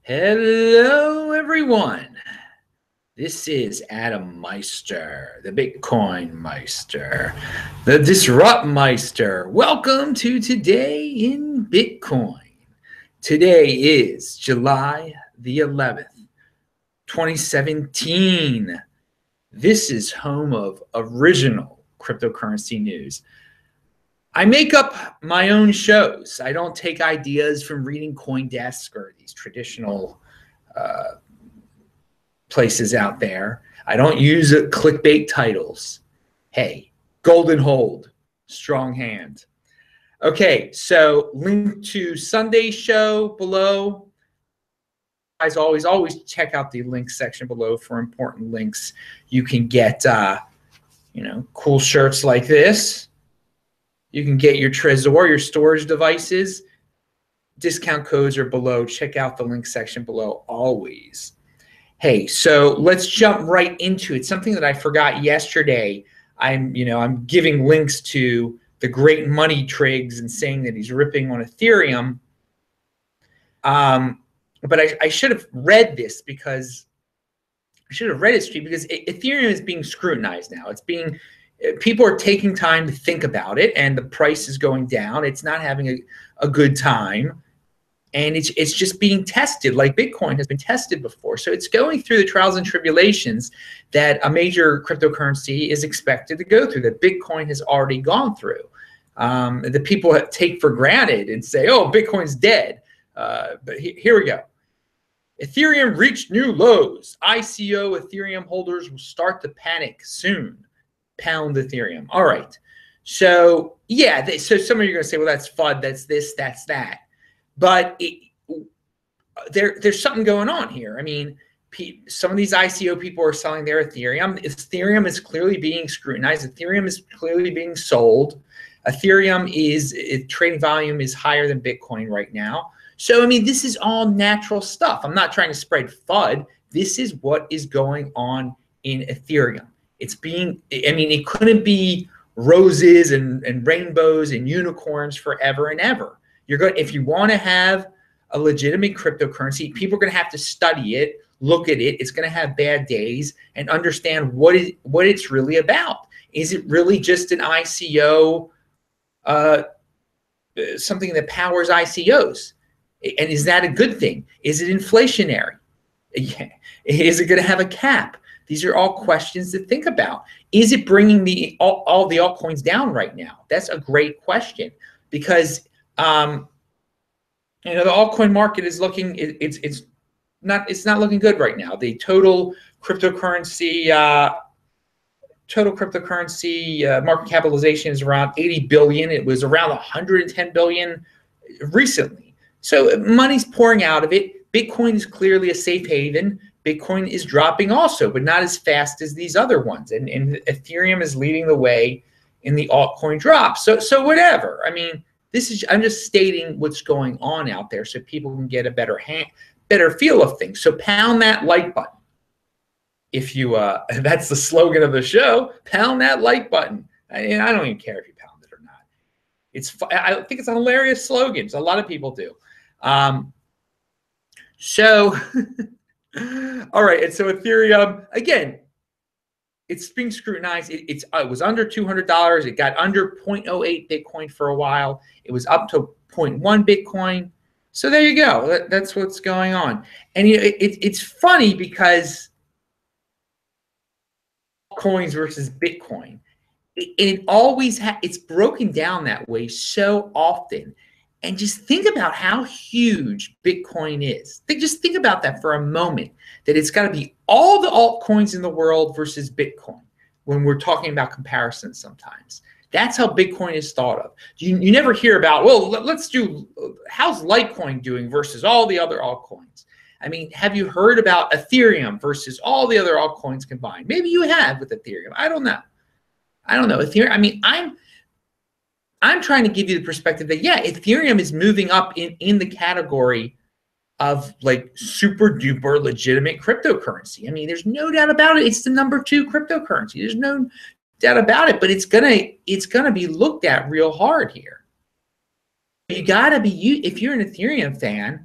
Hello, everyone. This is Adam Meister, the Bitcoin Meister, the Disrupt Meister. Welcome to Today in Bitcoin. Today is July the 11th, 2017. This is home of original cryptocurrency news. I make up my own shows. I don't take ideas from reading CoinDesk or these traditional places out there. I don't use clickbait titles. Hey, golden hold, strong hand. Okay, so link to Sunday's show below. Guys, always check out the links section below for important links. You can get, cool shirts like this. You can get your Trezor, your storage devices. Discount codes are below. Check out the link section below always. Hey, so let's jump right into it. Something that I forgot yesterday. I'm giving links to the great Moneytrigz and saying that he's ripping on Ethereum. But I should have read this because Ethereum is being scrutinized now. People are taking time to think about it, and the price is going down. It's not having a good time, and it's just being tested like Bitcoin has been tested before. So it's going through the trials and tribulations that a major cryptocurrency is expected to go through, that Bitcoin has already gone through. The people take for granted and say, oh, Bitcoin's dead. But here we go. Ethereum reached new lows. ICO Ethereum holders will start to panic soon. Pound Ethereum. All right. So yeah, so some of you are going to say, well, that's FUD, that's this, that's that. But there's something going on here. I mean, some of these ICO people are selling their Ethereum. Ethereum is clearly being scrutinized. Ethereum is clearly being sold. Ethereum trading volume is higher than Bitcoin right now. So, I mean, this is all natural stuff. I'm not trying to spread FUD. This is what is going on in Ethereum. It couldn't be roses and rainbows and unicorns forever and ever. If you want to have a legitimate cryptocurrency, people are going to have to study it, look at it. It's going to have bad days, and understand what it's really about. Is it really just an ICO, something that powers ICOs? And is that a good thing? Is it inflationary? Is it going to have a cap? These are all questions to think about. Is it bringing all the altcoins down right now? That's a great question, because the altcoin market is looking it's not looking good right now. The total cryptocurrency market capitalization is around 80 billion. It was around 110 billion recently. So money's pouring out of it. Bitcoin is clearly a safe haven. Bitcoin is dropping also, but not as fast as these other ones. And Ethereum is leading the way in the altcoin drop. So whatever. I mean, I'm just stating what's going on out there so people can get a better feel of things. So pound that like button. If you that's the slogan of the show, pound that like button. I don't even care if you pound it or not. I think it's a hilarious slogan. So a lot of people do. All right, and so Ethereum, again, it's being scrutinized. It was under $200. It got under 0.08 Bitcoin for a while. It was up to 0.1 Bitcoin. So there you go. That's what's going on. And it's funny because coins versus Bitcoin, it's broken down that way so often. And just think about how huge Bitcoin is. Just think about that for a moment, that it's got to be all the altcoins in the world versus Bitcoin when we're talking about comparisons sometimes. That's how Bitcoin is thought of. You never hear about, well, let's do, how's Litecoin doing versus all the other altcoins? I mean, have you heard about Ethereum versus all the other altcoins combined? Maybe you have with Ethereum. I don't know. Ethereum, I mean, I'm trying to give you the perspective that, yeah, Ethereum is moving up in the category of like super duper legitimate cryptocurrency. I mean, there's no doubt about it. It's the #2 cryptocurrency. There's no doubt about it, but it's gonna be looked at real hard here. You gotta be, if you're an Ethereum fan,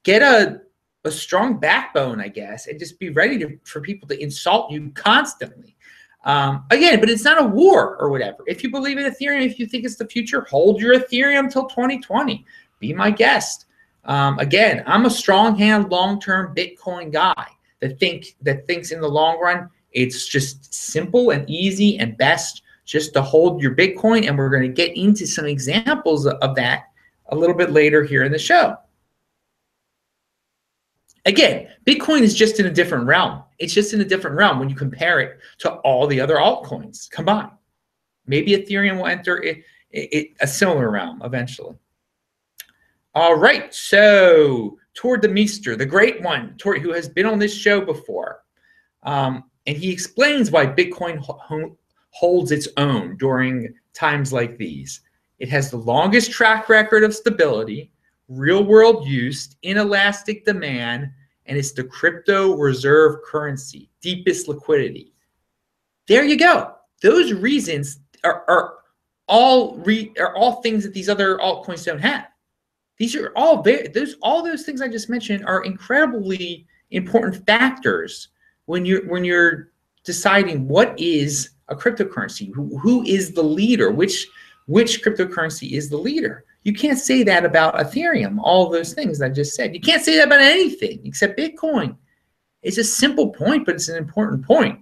get a a strong backbone, I guess, and just be ready for people to insult you constantly. Again, but it's not a war or whatever. If you believe in Ethereum, if you think it's the future, hold your Ethereum till 2020. Be my guest. Again, I'm a strong-hand, long-term Bitcoin guy that thinks in the long run it's just simple and easy and best just to hold your Bitcoin. And we're going to get into some examples of that a little bit later here in the show. Again, Bitcoin is just in a different realm. It's just in a different realm when you compare it to all the other altcoins combined. Maybe Ethereum will enter a similar realm eventually. All right, so Toward the Meester, the great one, who has been on this show before, and he explains why Bitcoin holds its own during times like these. It has the longest track record of stability, real-world use, inelastic demand, and it's the crypto reserve currency, deepest liquidity. There you go. Those reasons are all things that these other altcoins don't have. These are all all those things I just mentioned are incredibly important factors when you're deciding what is a cryptocurrency, who is the leader, which cryptocurrency is the leader. You can't say that about Ethereum, all of those things I just said. You can't say that about anything except Bitcoin. It's a simple point, but it's an important point.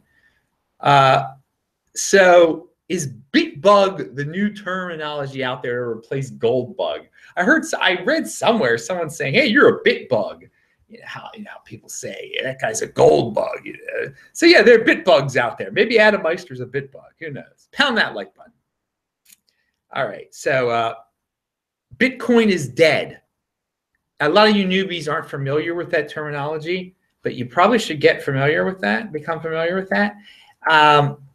So is Bitbug the new terminology out there to replace gold bug? I read somewhere someone saying, "Hey, you're a Bitbug." You know how people say, "Yeah, that guy's a gold bug." You know? So yeah, there are Bitbugs out there. Maybe Adam Meister's a Bitbug. Who knows? Pound that like button. All right, so Bitcoin is dead. A lot of you newbies aren't familiar with that terminology, but you probably should get familiar with that, become familiar with that.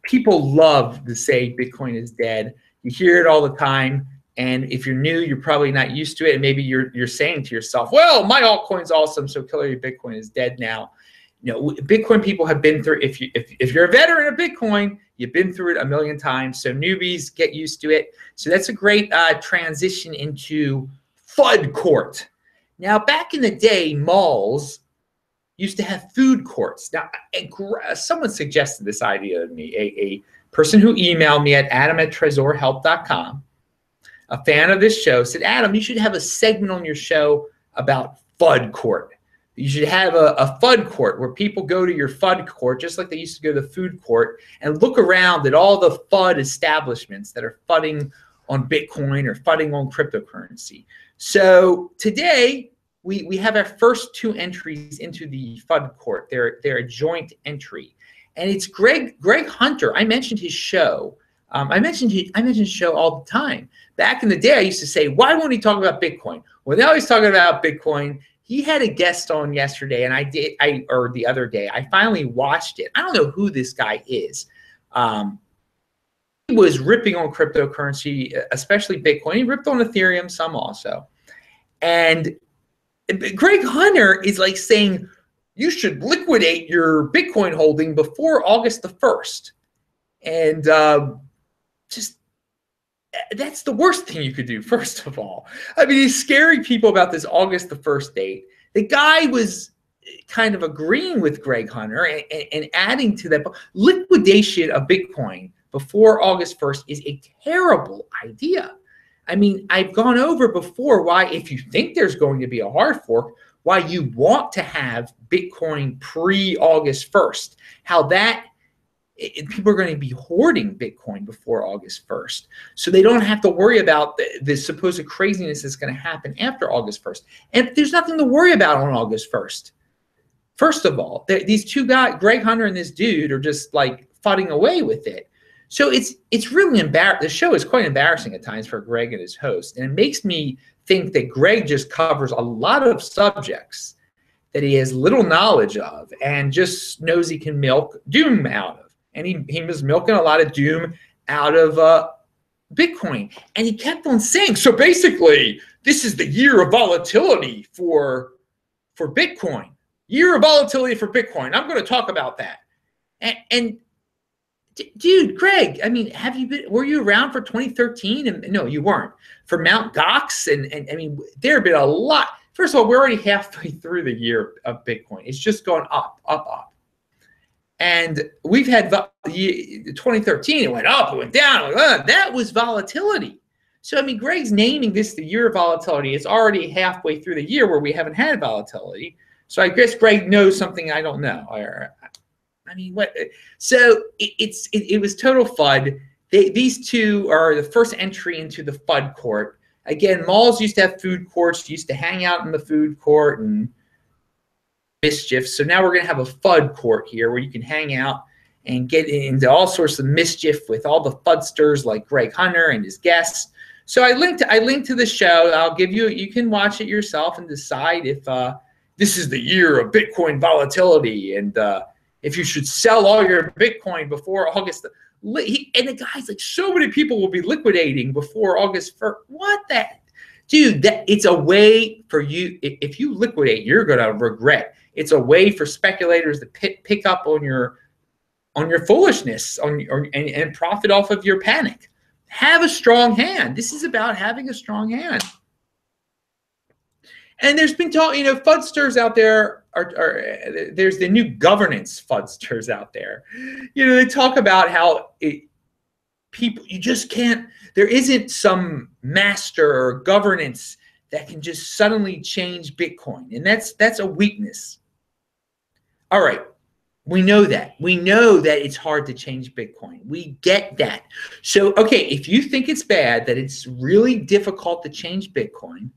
People love to say Bitcoin is dead. You hear it all the time. And if you're new, you're probably not used to it. And maybe you're saying to yourself, well, my altcoin's awesome, so Killer Bitcoin is dead now. You know, Bitcoin people have been through, if you're a veteran of Bitcoin, you've been through it a million times. So newbies, get used to it. So that's a great transition into FUD Court. Now, back in the day, malls used to have food courts. Now, someone suggested this idea to me, a person who emailed me at adam@tresorhelp.com, a fan of this show, said, Adam, you should have a segment on your show about FUD Court. You should have a FUD court where people go to your FUD court, just like they used to go to the food court, and look around at all the FUD establishments that are FUDing on Bitcoin or FUDing on cryptocurrency. So today, we have our first two entries into the FUD court. They're a joint entry. And it's Greg Hunter. I mentioned his show. I mentioned his show all the time. Back in the day, I used to say, why won't he talk about Bitcoin? Well, now he's talking about Bitcoin. He had a guest on yesterday, and or the other day. I finally watched it. I don't know who this guy is. He was ripping on cryptocurrency, especially Bitcoin. He ripped on Ethereum, some also. And Greg Hunter is like saying, you should liquidate your Bitcoin holding before August the 1st. And that's the worst thing you could do, first of all. I mean, he's scaring people about this August the 1st date. The guy was kind of agreeing with Greg Hunter and adding to that. Liquidation of Bitcoin before August 1st is a terrible idea. I mean, I've gone over before why, if you think there's going to be a hard fork, why you want to have Bitcoin pre-August 1st, how that people are going to be hoarding Bitcoin before August 1st. So they don't have to worry about the supposed craziness that's going to happen after August 1st. And there's nothing to worry about on August 1st. First of all, these two guys, Greg Hunter and this dude, are just like fighting away with it. So it's really embarrassing. The show is quite embarrassing at times for Greg and his host. And it makes me think that Greg just covers a lot of subjects that he has little knowledge of and just knows he can milk doom out of. And he was milking a lot of doom out of Bitcoin. And he kept on saying, so basically, this is the year of volatility for Bitcoin. Year of volatility for Bitcoin. I'm going to talk about that. And dude, Greg, I mean, were you around for 2013? And no, you weren't. For Mt. Gox, and I mean, there have been a lot. First of all, we're already halfway through the year of Bitcoin. It's just going up, up, up. And we've had 2013, it went up, it went down. That was volatility. So, I mean, Greg's naming this the year of volatility. It's already halfway through the year where we haven't had volatility. So I guess Greg knows something I don't know. I mean, what? So it was total FUD. These two are the first entry into the FUD court. Again, malls used to have food courts, used to hang out in the food court and mischief. So now we're going to have a FUD court here where you can hang out and get into all sorts of mischief with all the FUDsters like Greg Hunter and his guests. So I linked to the show. I'll give you, you can watch it yourself and decide if this is the year of Bitcoin volatility and if you should sell all your Bitcoin before August. And the guy's like, so many people will be liquidating before August 1st. What the? Dude, it's a way for you. If you liquidate, you're going to regret. It's a way for speculators to pick up on your foolishness and profit off of your panic. Have a strong hand. This is about having a strong hand. And there's been talk, you know, FUDsters out there there's the new governance FUDsters out there. You know, they talk about how people, you just can't, there isn't some master or governance that can just suddenly change Bitcoin. And that's a weakness. All right. We know that. We know that it's hard to change Bitcoin. We get that. So, okay, if you think it's bad, that it's really difficult to change Bitcoin,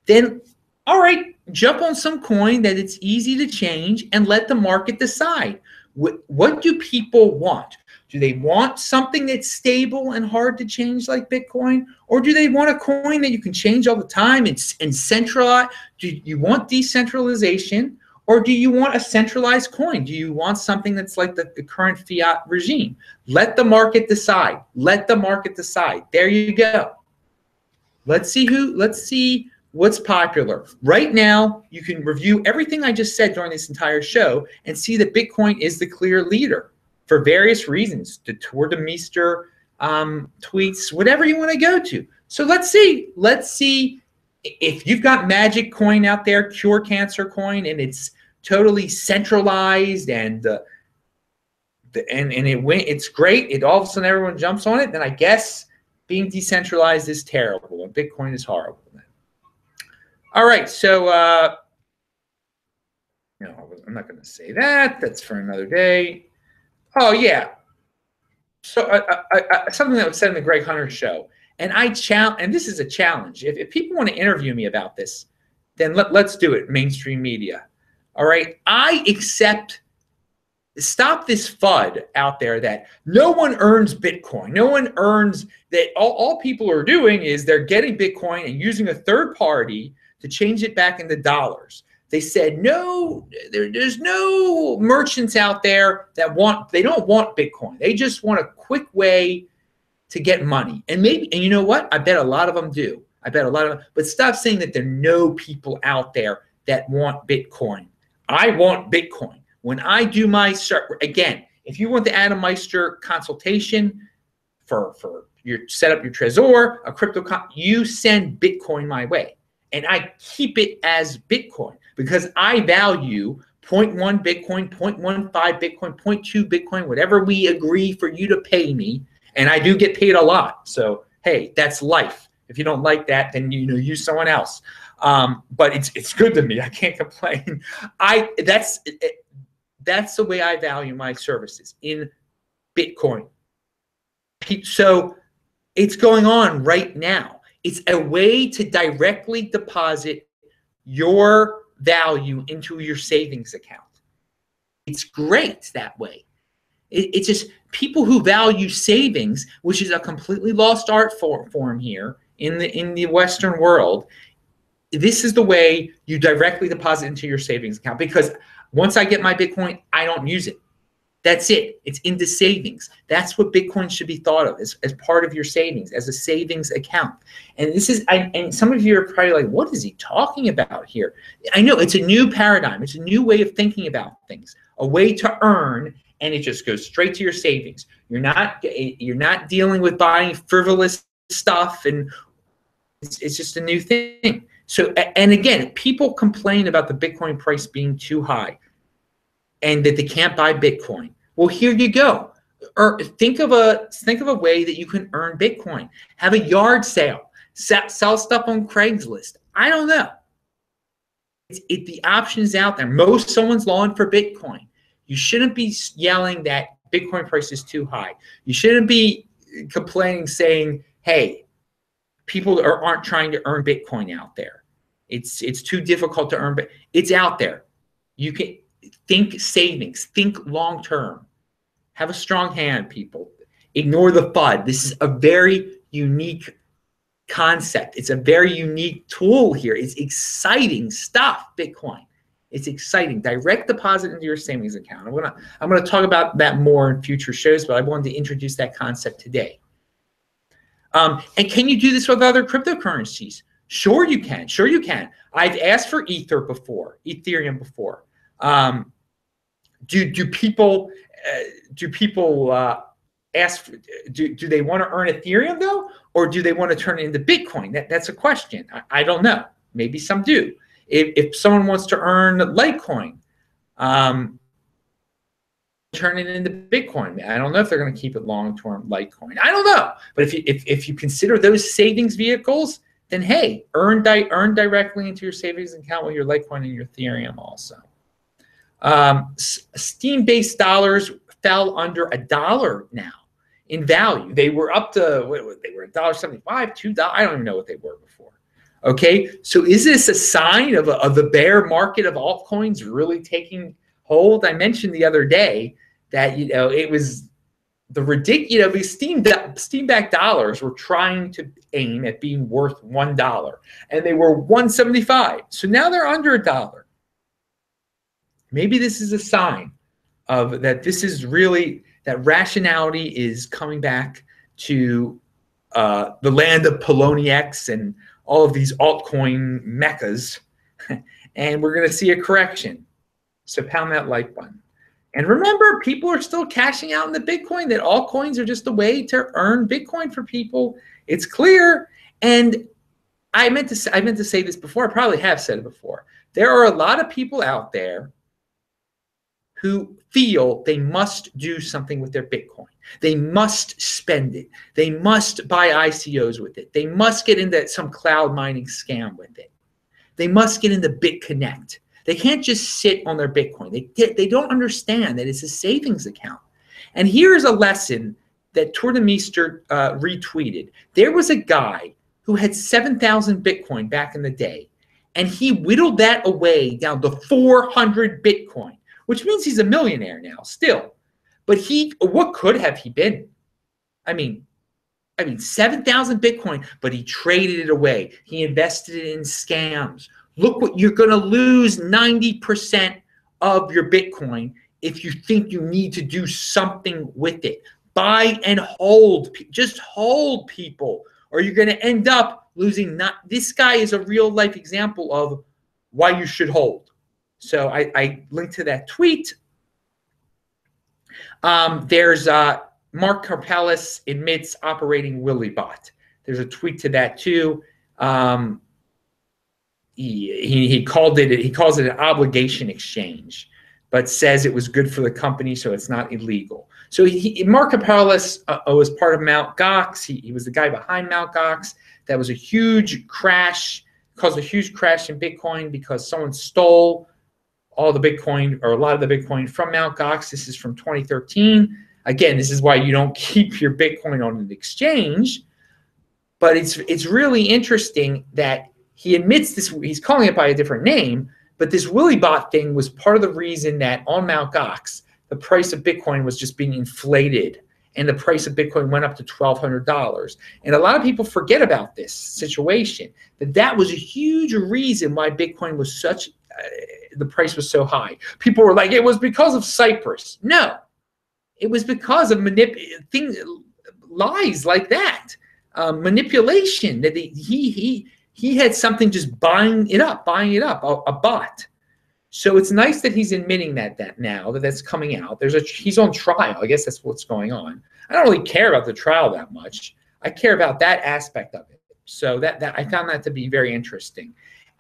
then, all right, jump on some coin that it's easy to change and let the market decide. What do people want? Do they want something that's stable and hard to change like Bitcoin? Or do they want a coin that you can change all the time and centralize? Do you want decentralization? Or do you want a centralized coin? Do you want something that's like the current fiat regime? Let the market decide. Let the market decide. There you go. Let's see what's popular. Right now, you can review everything I just said during this entire show and see that Bitcoin is the clear leader for various reasons. The Tour de Meester tweets, whatever you want to go to. So let's see. Let's see. If you've got magic coin out there, cure cancer coin, and it's totally centralized and it's great, it all of a sudden everyone jumps on it, then I guess being decentralized is terrible and Bitcoin is horrible. All right, so no, I'm not going to say that. That's for another day. Oh yeah. So something that was said in the Greg Hunter show. And and this is a challenge. If people want to interview me about this, then let's do it, mainstream media. All right. I accept, stop this FUD out there that no one earns Bitcoin. No one earns that. All people are doing is they're getting Bitcoin and using a third party to change it back into dollars. They said, no, there's no merchants out there that they don't want Bitcoin. They just want a quick way to get money. And you know what? I bet a lot of them do. I bet a lot of them, but stop saying that there are no people out there that want Bitcoin. I want Bitcoin. When I do my search, again, if you want the Adam Meister consultation for your set up your Trezor, a crypto, you send Bitcoin my way. And I keep it as Bitcoin because I value 0.1 Bitcoin, 0.15 Bitcoin, 0.2 Bitcoin, whatever we agree for you to pay me. And I do get paid a lot. So, hey, that's life. If you don't like that, then use someone else. But it's good to me. I can't complain. That's the way I value my services, in Bitcoin. So it's going on right now. It's a way to directly deposit your value into your savings account. It's great that way. It's just people who value savings, which is a completely lost art form here in the Western world. This is the way you directly deposit into your savings account, because once I get my Bitcoin, I don't use it. That's it. It's into savings. That's what Bitcoin should be thought of as part of your savings, as a savings account. And this is, and some of you are probably like, what is he talking about here? I know it's a new paradigm. It's a new way of thinking about things, a way to earn, and it just goes straight to your savings. You're not dealing with buying frivolous stuff, and it's just a new thing. So, and again, people complain about the Bitcoin price being too high and that they can't buy Bitcoin. Well, here you go. Or think of a way that you can earn Bitcoin. Have a yard sale. Sell stuff on Craigslist. I don't know. The option is out there. Someone's longing for Bitcoin. You shouldn't be yelling that Bitcoin price is too high. You shouldn't be complaining, saying, "Hey, people aren't trying to earn Bitcoin out there. It's too difficult to earn, but it's out there. You can think savings, think long term. Have a strong hand, people. Ignore the FUD. This is a very unique concept. It's a very unique tool here. It's exciting stuff, Bitcoin. It's exciting. Direct deposit into your savings account. I'm gonna talk about that more in future shows, but I wanted to introduce that concept today. And can you do this with other cryptocurrencies? Sure you can. Sure you can. I've asked for Ethereum before. Do people ask? Do they want to earn Ethereum though, or do they want to turn it into Bitcoin? That's a question. I don't know. Maybe some do. If someone wants to earn Litecoin, turn it into Bitcoin. I don't know if they're going to keep it long-term Litecoin. I don't know. But if you consider those savings vehicles, then hey, earn directly into your savings account with your Litecoin and your Ethereum also. Steem-based dollars fell under $1 now in value. They were up to they were $1.75, $2. I don't even know what they were before. Okay, so is this a sign of the bear market of altcoins really taking hold? I mentioned the other day that it was the ridiculous. These Steem-backed dollars were trying to aim at being worth $1, and they were $1.75. So now they're under $1. Maybe this is a sign of that. This is really that rationality is coming back to the land of Poloniex and all of these altcoin meccas, and we're going to see a correction. So pound that like button. And remember, people are still cashing out in the Bitcoin, that altcoins are just a way to earn Bitcoin for people. It's clear. And I meant to say this before. I probably have said it before. There are a lot of people out there who feel they must do something with their Bitcoin. They must spend it. They must buy ICOs with it. They must get into some cloud mining scam with it. They must get into BitConnect. They can't just sit on their Bitcoin. They don't understand that it's a savings account. And here's a lesson that Tordemeester retweeted. There was a guy who had 7,000 Bitcoin back in the day, and he whittled that away down to 400 Bitcoin, which means he's a millionaire now still. But what could have he been? I mean, 7,000 Bitcoin, but he traded it away. He invested it in scams. Look what you're going to lose 90% of your Bitcoin if you think you need to do something with it. Buy and hold. Just hold, people, or you're going to end up losing. This guy is a real life example of why you should hold. So I linked to that tweet. There's Mark Karpeles admits operating Willybot. There's a tweet to that too. He calls it an obligation exchange, but says it was good for the company, so it's not illegal. So Mark Karpeles was part of Mt. Gox. He was the guy behind Mt. Gox. That was a huge crash, caused a huge crash in Bitcoin because someone stole all the Bitcoin, or a lot of the Bitcoin, from Mt. Gox. This is from 2013. Again, this is why you don't keep your Bitcoin on an exchange. But it's really interesting that he admits this. He's calling it by a different name, but this Willybot thing was part of the reason that on Mt. Gox, the price of Bitcoin was just being inflated, and the price of Bitcoin went up to $1,200. And a lot of people forget about this situation, that was a huge reason why Bitcoin was the price was so high. People were like, it was because of Cyprus. No, it was because of lies like that, manipulation. That he had something just buying it up, a bot. So it's nice that he's admitting that now that's coming out. He's on trial. I guess that's what's going on. I don't really care about the trial that much. I care about that aspect of it. So that I found that to be very interesting.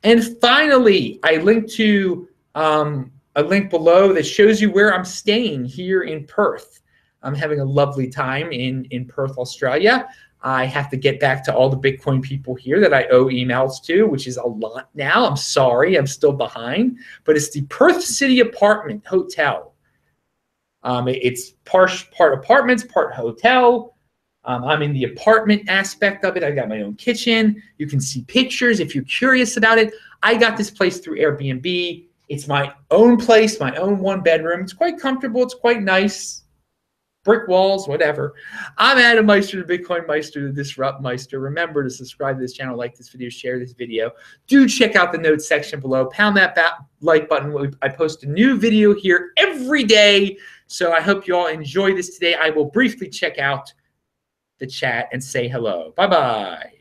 And finally, I linked to a link below that shows you where I'm staying here in Perth. I'm having a lovely time in Perth, Australia. I have to get back to all the Bitcoin people here that I owe emails to, which is a lot now. I'm sorry, I'm still behind. But it's the Perth City Apartment Hotel. It's part apartments, part hotel. I'm in the apartment aspect of it. I got my own kitchen. You can see pictures if you're curious about it. I got this place through Airbnb. It's my own place, my own 1-bedroom. It's quite comfortable. It's quite nice. Brick walls, whatever. I'm Adam Meister, the Bitcoin Meister, the Disrupt Meister. Remember to subscribe to this channel, like this video, share this video. Do check out the notes section below. Pound that like button. I post a new video here every day. So I hope you all enjoy this today. I will briefly check out the chat and say hello. Bye-bye.